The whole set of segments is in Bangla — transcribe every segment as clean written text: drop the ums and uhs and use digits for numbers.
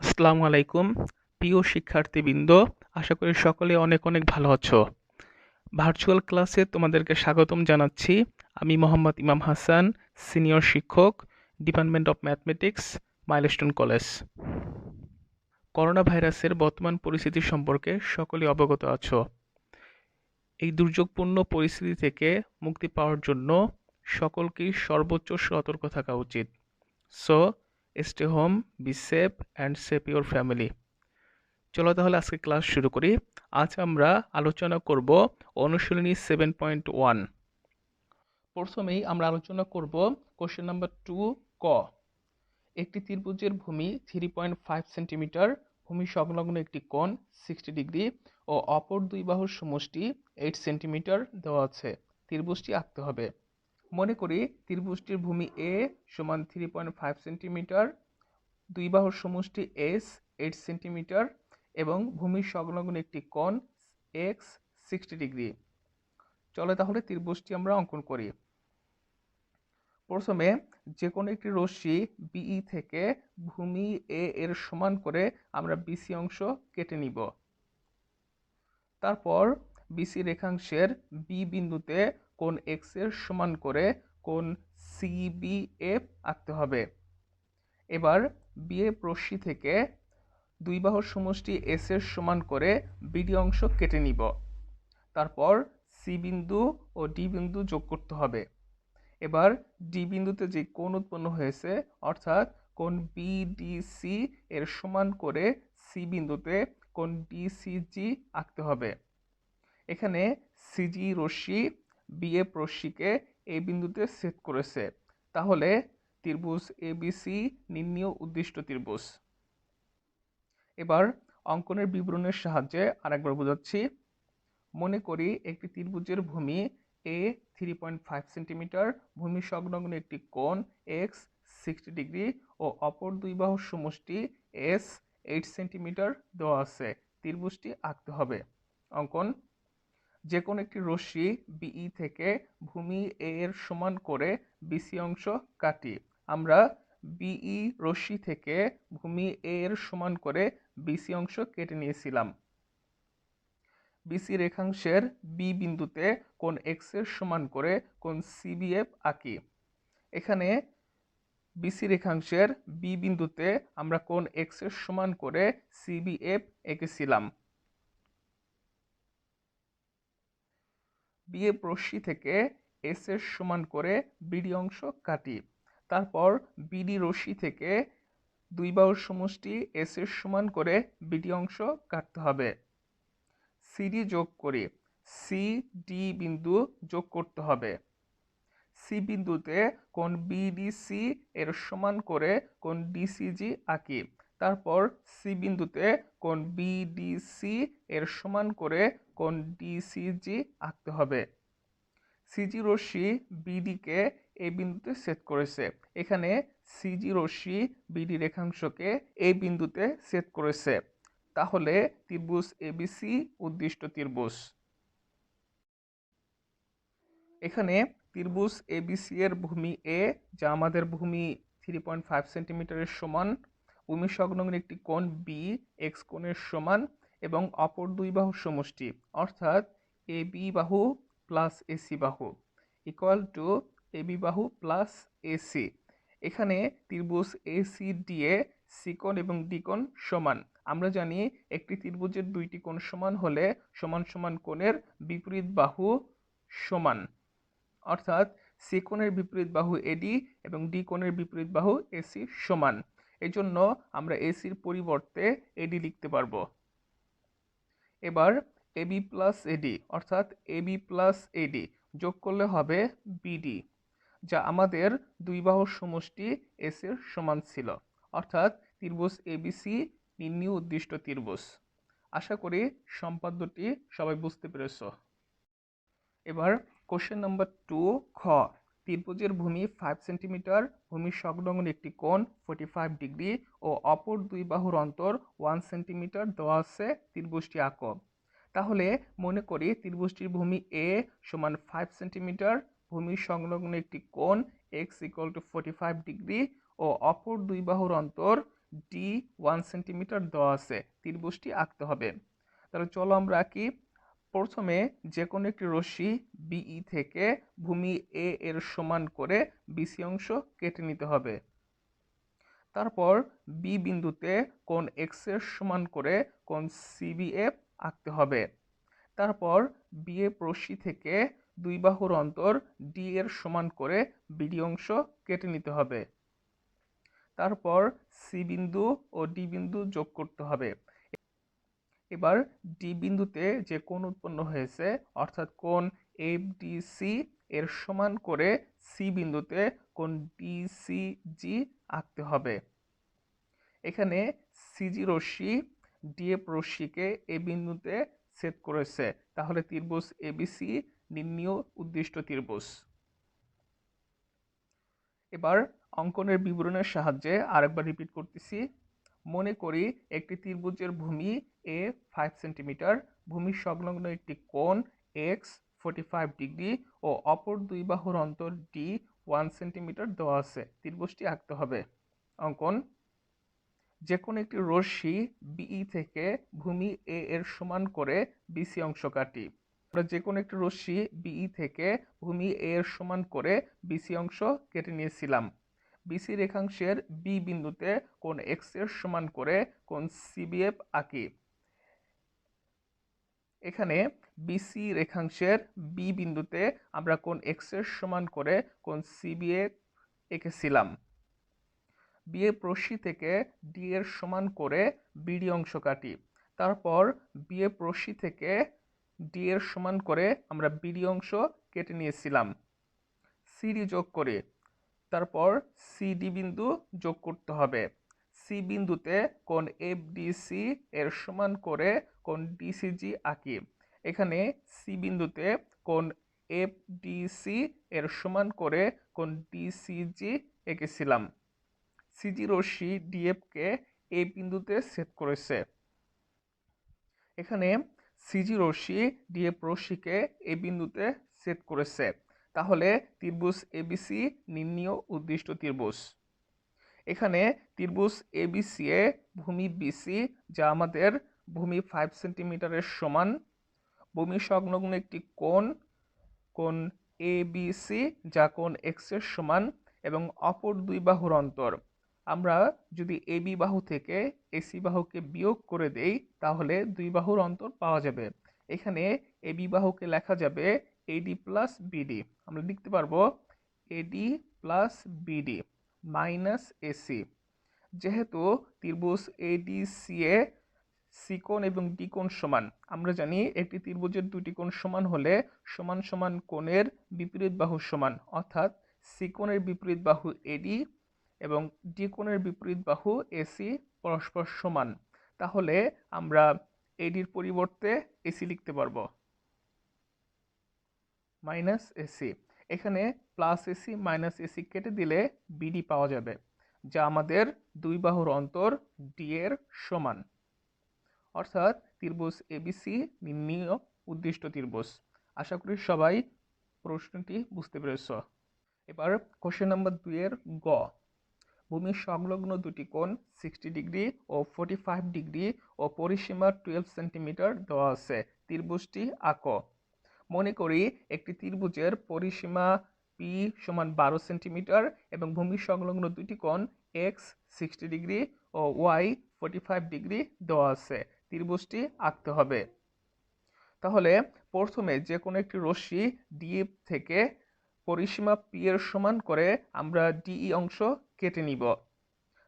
আসসালামু আলাইকুম প্রিয় শিক্ষার্থীবৃন্দ, আশা করি সকলে অনেক অনেক ভালো আছো। ভার্চুয়াল ক্লাসে তোমাদেরকে স্বাগতম জানাচ্ছি। আমি মোহাম্মদ ইমাম হাসান, সিনিয়র শিক্ষক, department of mathematics, milestone college. Corona ভাইরাসের বর্তমান পরিস্থিতি সম্পর্কে সকলে অবগত আছো। এই দুর্যোগপূর্ণ পরিস্থিতি থেকে মুক্তি পাওয়ার জন্য সকলকেই সর্বোচ্চ সতর্ক থাকা উচিত। So stay home, be safe and save your family. চলো তাহলে আজকে ক্লাস শুরু করি। আজ আমরা আলোচনা করব অনুশীলনী 7.1। প্রথমেই আমরা আলোচনা করব কোশ্চেন নাম্বার 2 ক। একটি ত্রিভুজের ভূমি 3.5 সেন্টিমিটার, ভূমি সংলগ্ন একটি কোণ 60 ডিগ্রি ও অপর দুই বাহুর সমষ্টি 8 সেন্টিমিটার দেওয়া আছে। ত্রিভুজটি আঁকতে হবে। মনে করি ত্রিভুজটির ভূমি এ সমান 3.5 সেন্টিমিটার, দুই বাহুর সমষ্টি এস 8 সেন্টিমিটার এবং ভূমির সংলগ্ন একটি কোণ এক্স 60 ডিগ্রি। চলে তাহলে ত্রিভুজটি আমরা অঙ্কন করি। প্রথমে যে কোনো একটি রশ্মি বিই থেকে ভূমি এ এর সমান করে আমরা বিসি অংশ কেটে নিব। তারপর বিসি রেখাংশের বি বিন্দুতে কোণ এক্স এর সমান করে কোণ সিবিএফ আঁকতে হবে। এবার বিএ রশ্মি থেকে দুই বাহুর সমষ্টি এস এর সমান করে বিডি অংশ কেটে নিব। তারপর সি বিন্দু ও ডি বিন্দু যোগ করতে হবে। এবার ডি বিন্দুতে যে কোণ উৎপন্ন হয়েছে অর্থাৎ কোণ বিডিসি এর সমান করে সি বিন্দুতে কোণ ডিসিজি আঁকতে হবে। এখানে সিজি রশ্মি বিএফ রশ্মিকে এই বিন্দুতে ছেদ করেছে, তাহলে ত্রিভুজ এবিসি নির্ণীয় উদ্দিষ্ট ত্রিভুজ। এবার অঙ্কনের বিবরণের সাহায্যে আরেকবার বোঝাচ্ছি। মনে করি একটি ত্রিভুজের ভূমি এ 3.5 সেন্টিমিটার, ভূমি সংলগ্ন একটি কোণ এক্স 60 ডিগ্রি ও অপর দুই বাহুর সমষ্টি এস 8 সেন্টিমিটার দেওয়া আছে। ত্রিভুজটি আঁকতে হবে। অঙ্কন: যে কোনো একটি রশ্মি বিই থেকে ভূমি এ এর সমান করে বিসি অংশ কাটি। আমরা বিই রশ্মি থেকে ভূমি এ এর সমান করে বিসি অংশ কেটে নিয়েছিলাম। বিসি রেখাংশের বি বিন্দুতে কোণ এক্স এর সমান করে কোণ সিবিএফ আঁকি। এখানে বিসি রেখাংশের বি বিন্দুতে আমরা কোণ এক্স এর সমান করে সিবিএফ এঁকেছিলাম। বিএফ রশ্মি থেকে এস এর সমান করে বিডি অংশ কাটি। তারপর বিডি রশ্মি থেকে দুই বাহুর সমষ্টি এস এর সমান করে বিডি অংশ কাটতে হবে। সিডি যোগ করি, সি ডি বিন্দু যোগ করতে হবে। সি বিন্দুতে কোণ বিডিসি এর সমান করে কোণ ডিসিজি আঁকি। তারপর সি বিন্দুতে কোণ বিডিসি এর সমান করে কোণ ডিসিজি আঁকতে হবে। সিজি রশ্মি বিডিকে এই বিন্দুতে ছেদ করেছে। এখানে সিজি রশ্মি বিডি রেখাংশকে এই বিন্দুতে ছেদ করেছে, তাহলে ত্রিভুজ এবিসি উদ্দিষ্ট ত্রিভুজ। এখানে ত্রিভুজ এবিসি এর ভূমি এ, যা আমাদের ভূমি 3.5 সেন্টিমিটারের সমান, ভূমি সংলগ্ন একটি কোণ বি এক্স কোণের সমান এবং অপর দুই বাহুর সমষ্টি অর্থাৎ এ বি বাহু প্লাস এসি বাহু ইকুয়াল টু এ বি বাহু প্লাস এসি। এখানে ত্রিভুজ এসি ডি এ সি কোণ এবং ডি কোণ সমান। আমরা জানি একটি ত্রিভুজের দুইটি কোণ সমান হলে সমান সমান কোণের বিপরীত বাহু সমান, অর্থাৎ সি কোণের বিপরীত বাহু এডি এবং ডি কোণের বিপরীত বাহু এসি সমান। এই জন্য আমরা এসির পরিবর্তে এডি লিখতে পারবো। এবার এবি প্লাস এডি অর্থাৎ এবি প্লাস এডি যোগ করলে হবে বিডি, যা আমাদের দুই বাহুর সমষ্টি এস এর সমান ছিল, অর্থাৎ ত্রিভুজ এবিসি নির্ণীয় উদ্দিষ্ট ত্রিভুজ। আশা করি সম্পাদ্যটি সবাই বুঝতে পেরেছ। এবার কোশ্চেন নাম্বার 2 খ। ত্রিভুজের ভূমি 5 সেন্টিমিটার, ভূমি সংলগ্ন একটি কোণ 45 ডিগ্রি ও অপর দুই বাহুর অন্তর 1 সেন্টিমিটার দেওয়া আছে। ত্রিভুজটি আঁকো। তাহলে মনে করি ত্রিভুজটির ভূমি এ সমান 5 সেন্টিমিটার, ভূমি সংলগ্ন একটি কোণ x = 45 ডিগ্রি ও অপর দুই বাহুর অন্তর ডি 1 সেন্টিমিটার দেওয়া আছে, ত্রিভুজটি আঁকতে হবে। তাহলে চলো আমরা আঁকি। প্রথমে যে কোনো একটি রশ্মি বিই থেকে ভূমি এ এর সমান করে বিসি অংশ কেটে নিতে হবে। তারপর বি বিন্দুতে কোণ এক্স এর সমান করে কোণ সিবিএফ আঁকতে হবে। তারপর বিএ রশ্মি থেকে দুই বাহুর অন্তর ডি এর সমান করে বিডি অংশ কেটে নিতে হবে। তারপর সি বিন্দু ও ডি বিন্দু যোগ করতে হবে। এবার ডি বিন্দুতে যে কোণ উৎপন্ন হয়েছে অর্থাৎ কোণ এফডিসি এর সমান করে সি বিন্দুতে কোণ ডিসিজি আঁকতে হবে। এখানে সিজি রশ্মি ডিএফ রশ্মিকে এ বিন্দুতে ছেদ করেছে, তাহলে ত্রিভুজ এবিসি নির্ণীয় উদ্দিষ্ট ত্রিভুজ। এবার অঙ্কনের বিবরণের সাহায্যে আরেকবার রিপিট করতেছি। মনে করি একটি ত্রিভুজের ভূমি এ 5 সেন্টিমিটার, ভূমি সংলগ্ন একটি কোণ এক্স 45 ডিগ্রি ও অপর দুই বাহুর অন্তর ডি 1 সেন্টিমিটার দেওয়া আছে, ত্রিভুজটি আঁকতে হবে। অঙ্কন: যে কোনো একটি রশ্মি বিই থেকে ভূমি এ এর সমান করে বিসি অংশ কাটি। আমরা যে কোনো একটি রশ্মি বিই থেকে ভূমি এ এর সমান করে বিসি অংশ কেটে নিয়েছিলাম। বিসি রেখাংশের বি বিন্দুতে কোণ এক্স এর সমান করে কোণ সিবিএফ আঁকি। এখানে বিসি রেখাংশের বি বিন্দুতে আমরা কোণ এক্স এর সমান করে কোণ সিবিএফ এঁকেছিলাম। বিএফ রশ্মি থেকে ডি এর সমান করে বিডি অংশ কাটি। তারপর বিএফ রশ্মি থেকে ডি এর সমান করে আমরা বিডি অংশ কেটে নিয়েছিলাম। সিডি যোগ করি। তারপর সিডি বিন্দু যোগ করতে হবে। সি বিন্দুতে কোণ এফডিসি এর সমান করে কোণ ডিসিজি আঁকি। এখানে সি বিন্দুতে কোণ এফডিসি এর সমান করে কোণ ডিসিজি এঁকেছিলাম। সিজি রশ্মি ডিএফ কে এ বিন্দুতে ছেদ করেছে। এখানে সিজি রশ্মি ডিএফ রশ্মিকে এ বিন্দুতে ছেদ করেছে, তাহলে ত্রিভুজ এবিসি নির্ণীয় উদ্দিষ্ট ত্রিভুজ। এখানে ত্রিভুজ এবিসি এ ভূমি বিসি, যা আমাদের ভূমি 5 সেন্টিমিটারের সমান, ভূমি সংলগ্ন একটি কোণ এবিসি যা কোণ এক্স এর সমান, এবং অপর দুই বাহুর অন্তর। আমরা যদি এবি বাহু থেকে এসি বাহুকে বিয়োগ করে দেই তাহলে দুই বাহুর অন্তর পাওয়া যাবে। এখানে এবি বাহুকে লেখা যাবে এডি প্লাস বিডি। আমরা লিখতে পারবো এডি প্লাস বিডি মাইনাস এসি। যেহেতু ত্রিভুজ এডিসিএ সি কোণ এবং ডি কোণ সমান, আমরা জানি একটি ত্রিভুজের দুটি কোণ সমান হলে সমান সমান কোণের বিপরীত বাহু সমান, অর্থাৎ সি কোণের বিপরীত বাহু এডি এবং ডি কোণের বিপরীত বাহু এসি পরস্পর সমান। তাহলে আমরা এডির পরিবর্তে এসি লিখতে পারবো, মাইনাস এসি। এখানে প্লাস এসি মাইনাস এসি কেটে দিলে বিডি পাওয়া যাবে, যা আমাদের দুই বাহুর অন্তর ডি এর সমান। অর্থাৎ ত্রিভুজ এবিসি নির্ণীয় উদ্দিষ্ট ত্রিভুজ। আশা করি সবাই প্রশ্নটি বুঝতে পেরেছ। এবার কোশ্চেন নাম্বার 2 এর গ। ভূমির সংলগ্ন দুটি কোণ 60 ডিগ্রি ও 45 ডিগ্রি ও পরিসীমা 12 সেন্টিমিটার দেওয়া আছে, ত্রিভুজটি আঁকো। মনে করি একটি ত্রিভুজের পরিসীমা পি সমান 12 সেন্টিমিটার এবং ভূমি সংলগ্ন দুটি কোণ এক্স 60 ডিগ্রি ও ওয়াই 45 ডিগ্রি দেওয়া আছে, ত্রিভুজটি আঁকতে হবে। তাহলে প্রথমে যে কোনো একটি রশ্মি ডিএফ থেকে পরিসীমা পি এর সমান করে আমরা ডিই অংশ কেটে নিব।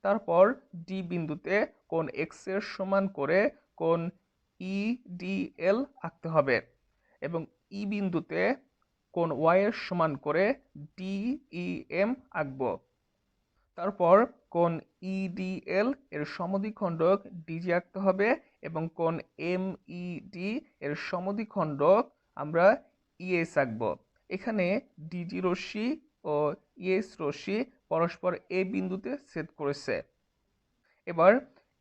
তারপর ডি বিন্দুতে কোণ এক্স এর সমান করে কোণ ইডিএল আঁকতে হবে এবং ই বিন্দুতে কোণ ওয়াই এর সমান করে ডিইএম আঁকব। তারপর কোণ ইডিএল এর সমদ্বিখণ্ডক ডিজি আঁকতে হবে এবং কোণ এমইডি এর সমদ্বিখণ্ডক আমরা ইএস আঁকব। এখানে ডিজি রশ্মি ও ইএস রশ্মি পরস্পর এ বিন্দুতে ছেদ করেছে। এবার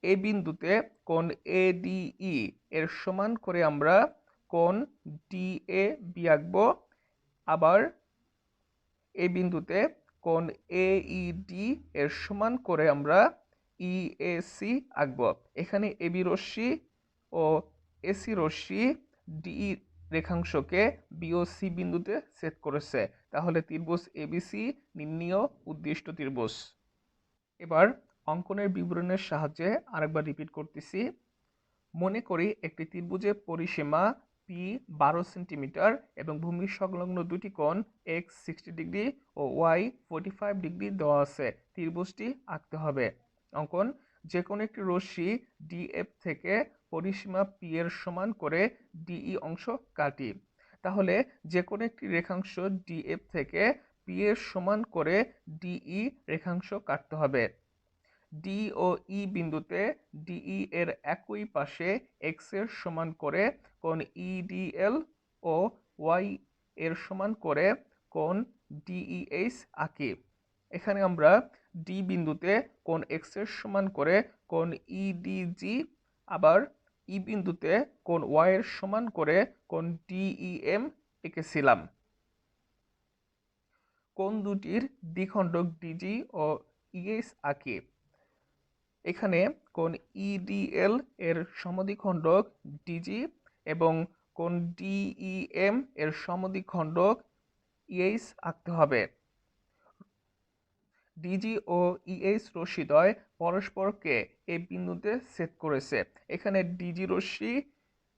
এ বিন্দুতে কোণ এডিই এর সমান করে আমরা কোণ ডিএবি আঁকব। আবার এ বিন্দুতে কোণ এইডি এর সমান করে আমরা ইএসি আঁকবো। এখানে এবি রশ্মি ও এসি রশ্মি ডিই রেখাংশকে বি ও সি বিন্দুতে ছেদ করেছে। তাহলে ত্রিভুজ এবিসি নির্ণীয় উদ্দিষ্ট ত্রিভুজ। এবার অঙ্কনের বিবরণের সাহায্যে আরেকবার রিপিট করতেছি। মনে করি একটি ত্রিভুজের পরিসীমা পি 12 সেন্টিমিটার এবং ভূমি সংলগ্ন দুটি কোণ এক্স 60 ডিগ্রি ও ওয়াই 45 ডিগ্রি দেওয়া আছে। ত্রিভুজটি আঁকতে হবে। অঙ্কন: যে কোনো একটি রশ্মি ডিএফ থেকে পরিসীমা পি এর সমান করে ডিই অংশ কাটি। তাহলে যে কোনো একটি রেখাংশ ডিএফ থেকে পি এর সমান করে ডিই রেখাংশ কাটতে হবে। ডি ও ই বিন্দুতে ডিই এর একই পাশে এক্স এর সমান করে কোণ ইডিএল ও ওয়াই এর সমান করে কোণ ডিইএইচ আঁকি। এখানে আমরা ডি বিন্দুতে কোণ এক্স এর সমান করে কোণ ইডিজি, আবার ই বিন্দুতে কোণ ওয়াই এর সমান করে কোণ ডিইএম এঁকেছিলাম। কোণ দুটির দ্বিখণ্ডক ডিজি ও ইএইচ আঁকি। এখানে কোণ ইডিএল এর সমদ্বিখণ্ডক ডিজি এবং কোণ ডিইএম এর সমদ্বিখণ্ডক ইএইচ আঁকতে হবে। ডিজি ও ইএইচ রশ্মিদ্বয় পরস্পরকে এই বিন্দুতে ছেদ করেছে। এখানে ডিজি রশ্মি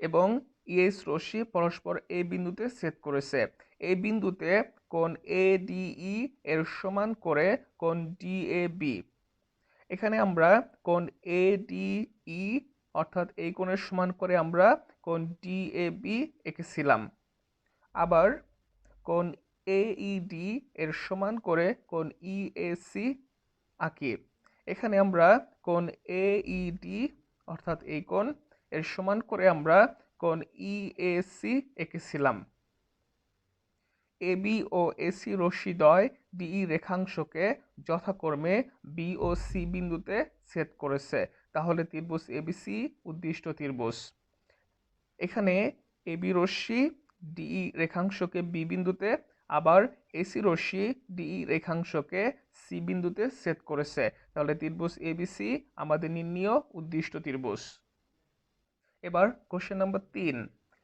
এবং ইএইচ রশ্মি পরস্পর এই বিন্দুতে ছেদ করেছে। এই বিন্দুতে কোণ এডিই এর সমান করে কোণ ডিএবি। এখানে আমরা কোণ এডিই অর্থাৎ এই কোণের সমান করে আমরা কোণ ডিএবি এঁকেছিলাম। আবার কোণ এইডি এর সমান করে কোণ ইএসি আঁকি। এখানে আমরা কোণ এইডি অর্থাৎ এই কোণ এর সমান করে আমরা কোণ ইএসি এঁকেছিলাম। এবি ও এসি রশ্মিদ্বয় ডিই রেখাংশকে যথাক্রমে বি ও সি বিন্দুতে ছেদ করেছে। তাহলে ত্রিভুজ এবিসি উদ্দিষ্ট ত্রিভুজ। এখানে এবি রশ্মি ডিই রেখাংশকে বি বিন্দুতে, আবার এসি রশ্মি ডিই রেখাংশকে সি বিন্দুতে ছেদ করেছে। তাহলে ত্রিভুজ এবিসি আমাদের নির্ণীয় উদ্দিষ্ট ত্রিভুজ। এবার কোশ্চেন নাম্বার 3।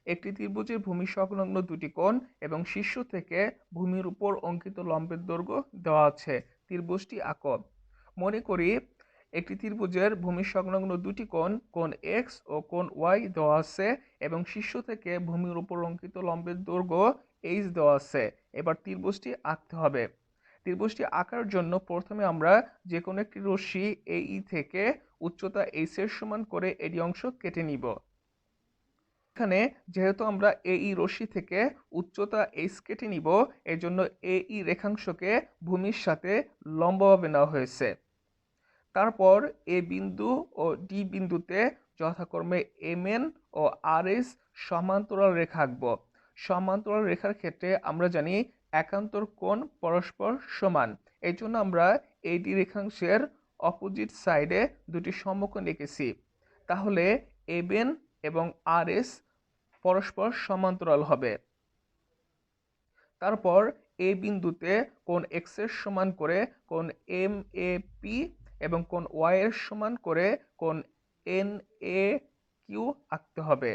একটি ত্রিভুজের ভূমি সংলগ্ন দুটি কোণ এবং শীর্ষ থেকে ভূমির উপর অঙ্কিত লম্বের দৈর্ঘ্য দেওয়া আছে। ত্রিভুজটি আঁকো। মনে করি একটি ত্রিভুজের ভূমি সংলগ্ন দুটি কোণ কোণ এক্স ও কোণ ওয়াই দেওয়া আছে এবং শীর্ষ থেকে ভূমির উপর অঙ্কিত লম্বের দৈর্ঘ্য এইচ দেওয়া আছে। এবার ত্রিভুজটি আঁকতে হবে। ত্রিভুজটি আঁকার জন্য প্রথমে আমরা যে কোনো একটি রশ্মি এই থেকে উচ্চতা এইচ এর সমান করে এডি অংশ কেটে নিব। এখানে যেহেতু আমরা এই রশ্মি থেকে উচ্চতা এইচ কেটে নিব, এর জন্য এই রেখাংশকে ভূমির সাথে লম্বভাবে নেওয়া হয়েছে। তারপর এ বিন্দু ও ডি বিন্দুতে যথাক্রমে এমএন ও আরএস সমান্তরাল রেখা আঁকব। সমান্তরাল রেখার ক্ষেত্রে আমরা জানি একান্তর কোণ পরস্পর সমান। এই জন্য আমরা এডি রেখাংশের অপোজিট সাইডে দুটি সমকোণ এঁকেছি। তাহলে এমএন এবং আরএস পরস্পর সমান্তরাল হবে। তারপর এ বিন্দুতে কোণ এক্স এর সমান করে কোণ এম এ পি এবং কোণ ওয়াই এর সমান করে কোণ এন এ কিউ আঁকতে হবে।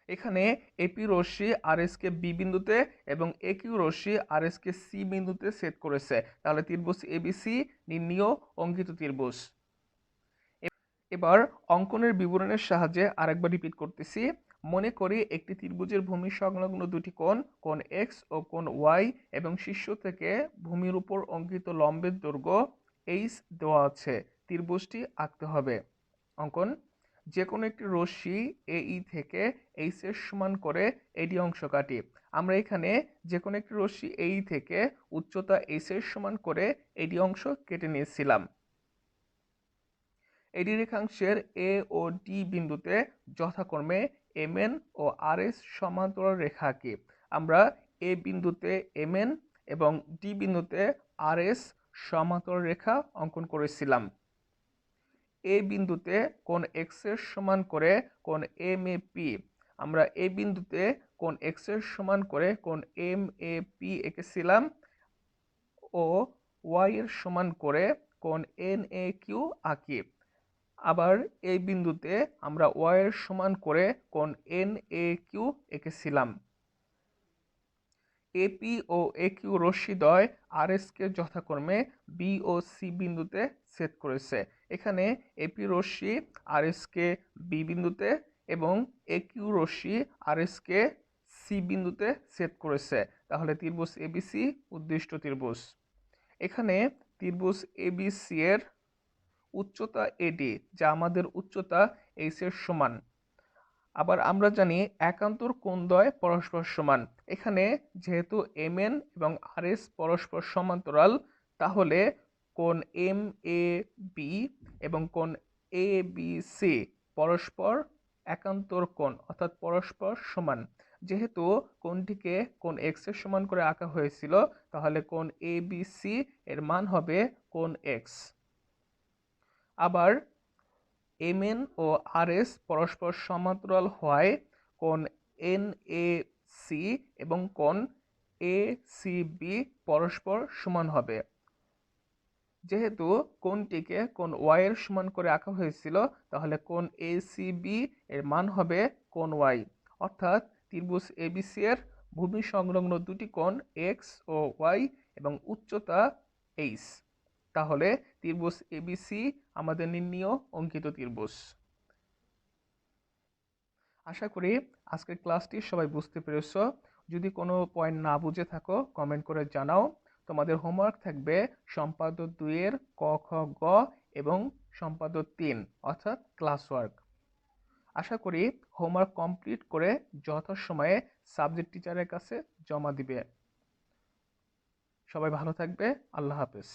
এখানে এপি রশ্মি আর এস কে বি বিন্দুতে এবং এ কিউ রশ্মি আর এস কে সি বিন্দুতে ছেদ করেছে। তাহলে ত্রিভুজ এবিসি নির্ণীয় অঙ্কিত ত্রিভুজ। এবার অঙ্কনের বিবরণের সাহায্যে আরেকবার রিপিট করতেছি। মনে করি একটি ত্রিভুজের ভূমি সংলগ্ন দুটি কোণ কোণ এক্স ও কোণ ওয়াই এবং শীর্ষ থেকে ভূমির উপর অঙ্কিত লম্বের দৈর্ঘ্য এইচ দেওয়া আছে। ত্রিভুজটি আঁকতে হবে। অঙ্কন: যে কোনো একটি রশ্মি এই থেকে এইচ এর সমান করে এডি অংশ কাটি। আমরা এখানে যে কোনো একটি রশ্মি এই থেকে উচ্চতা এইচ এর সমান করে এডি অংশ কেটে নিয়েছিলাম। এডি রেখাংশের এ ও ডি বিন্দুতে যথাক্রমে এমএন ও আরএস সমান্তরাল রেখা আঁকি। আমরা এ বিন্দুতে এমএন এবং ডি বিন্দুতে আরএস সমান্তরাল রেখা অঙ্কন করেছিলাম। এ বিন্দুতে কোণ এক্স এর সমান করে কোণ এম এ পি, আমরা এ বিন্দুতে কোণ এক্স এর সমান করে কোণ এম এ পি এঁকেছিলাম ও ওয়াই এর সমান করে কোণ NAQ আঁকি। আবার এই বিন্দুতে আমরা Y এর সমান করে কোণ NAQ এঁকেছিলাম। AP ও AQ রশ্মিদ্বয় RS কে যথাক্রমে B ও C বিন্দুতে ছেদ করেছে। এখানে AP রশ্মি RS কে B বিন্দুতে এবং AQ রশ্মি RS কে C বিন্দুতে ছেদ করেছে। তাহলে ত্রিভুজ ABC উদ্দিষ্ট ত্রিভুজ। এখানে ত্রিভুজ ABC এর উচ্চতা AD, যা আমাদের উচ্চতা H এর সমান। আবার আমরা জানি একান্তর কোণদ্বয় পরস্পর সমান। এখানে যেহেতু MN এবং RS পরস্পর সমান্তরাল, তাহলে কোণ MAB এবং কোণ ABC পরস্পর একান্তর কোণ অর্থাৎ পরস্পর সমান। যেহেতু কোণটিকে কোণ X এর সমান করে আঁকা হয়েছিল, তাহলে কোণ ABC এর মান হবে কোণ X। আবার MN ও RS পরস্পর সমান্তরাল হওয়ায় কোণ NAC এবং কোণ ACB পরস্পর সমান হবে। যেহেতু কোণটিকে কোণ Y এর সমান করে আঁকা হয়েছিল, তাহলে কোণ ACB এর মান হবে কোণ Y। অর্থাৎ ত্রিভুজ ABC এর ভূমি সংলগ্ন দুটি কোণ X ও Y এবং উচ্চতা H। তাহলে ত্রিভুজ ABC আমাদের নির্ণীয় অঙ্কিত ত্রিভুজ। আশা করি আজকের ক্লাসটি সবাই বুঝতে পেরেছো। যদি কোনো পয়েন্ট না বুঝে থাকো কমেন্ট করে জানাও। তোমাদের হোমওয়ার্ক থাকবে সম্পাদ্য 2 এর ক, খ, গ এবং সম্পাদ্য 3 অর্থাৎ ক্লাস ওয়ার্ক। আশা করি হোমওয়ার্ক কমপ্লিট করে যথাসময়ে সাবজেক্ট টিচারের কাছে জমা দিবে। সবাই ভালো থাকবে। আল্লাহ হাফেজ।